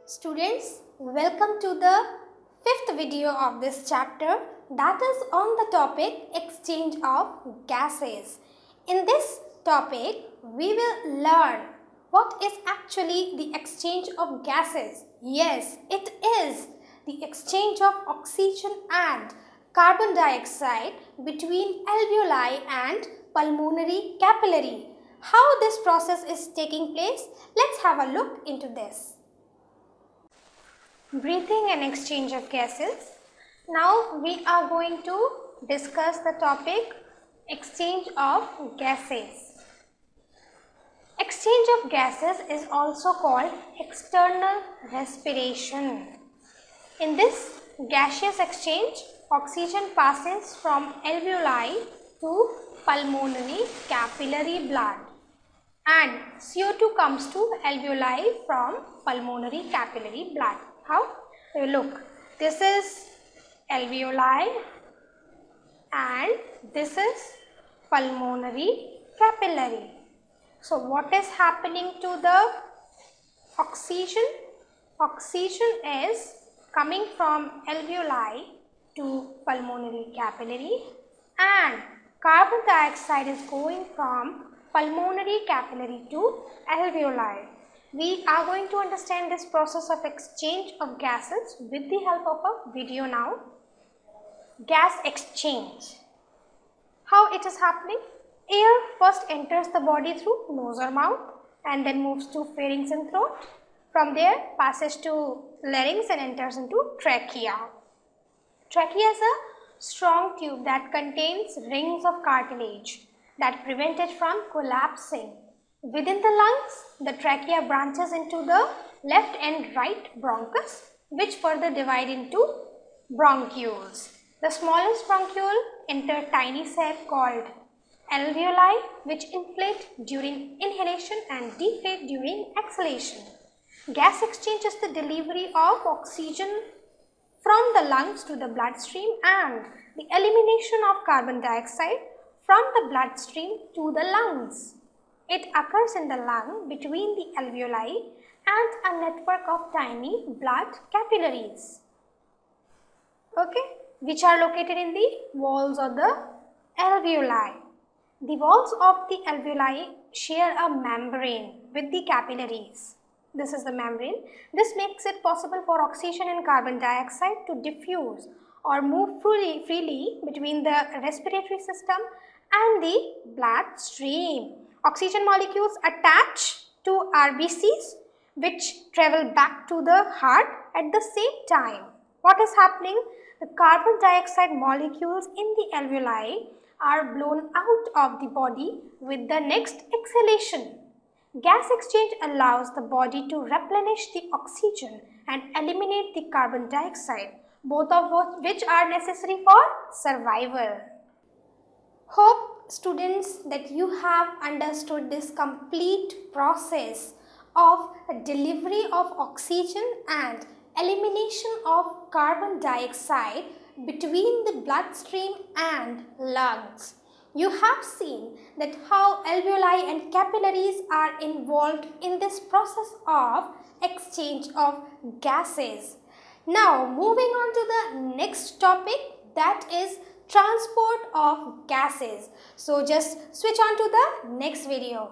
Students, welcome to the fifth video of this chapter, that is on the topic exchange of gases. In this topic, we will learn what is actually the exchange of gases. Yes, it is the exchange of oxygen and carbon dioxide between alveoli and pulmonary capillary. How this process is taking place? Let's have a look into this. Breathing and exchange of gases. Now we are going to discuss the topic exchange of gases. Exchange of gases is also called external respiration. In this gaseous exchange, oxygen passes from alveoli to pulmonary capillary blood and CO2 comes to alveoli from pulmonary capillary blood. How? Look, this is alveoli and this is pulmonary capillary. So what is happening to the oxygen? Oxygen is coming from alveoli to pulmonary capillary and carbon dioxide is going from pulmonary capillary to alveoli. We are going to understand this process of exchange of gases with the help of a video now. Gas exchange. How it is happening? Air first enters the body through nose or mouth and then moves to pharynx and throat. From there passes to larynx and enters into trachea. Trachea is a strong tube that contains rings of cartilage that prevent it from collapsing. Within the lungs, the trachea branches into the left and right bronchus, which further divide into bronchioles. The smallest bronchiole enter tiny sac called alveoli, which inflate during inhalation and deflate during exhalation. Gas exchange is the delivery of oxygen from the lungs to the bloodstream and the elimination of carbon dioxide from the bloodstream to the lungs. It occurs in the lung between the alveoli and a network of tiny blood capillaries, which are located in the walls of the alveoli. The walls of the alveoli share a membrane with the capillaries. This is the membrane. This makes it possible for oxygen and carbon dioxide to diffuse or move freely between the respiratory system and the bloodstream. Oxygen molecules attach to RBCs which travel back to the heart at the same time. What is happening? The carbon dioxide molecules in the alveoli are blown out of the body with the next exhalation. Gas exchange allows the body to replenish the oxygen and eliminate the carbon dioxide, both of which are necessary for survival. Hope students that you have understood this complete process of delivery of oxygen and elimination of carbon dioxide between the bloodstream and lungs. You have seen that how alveoli and capillaries are involved in this process of exchange of gases. Now moving on to the next topic, that is transport of gases. So just switch on to the next video.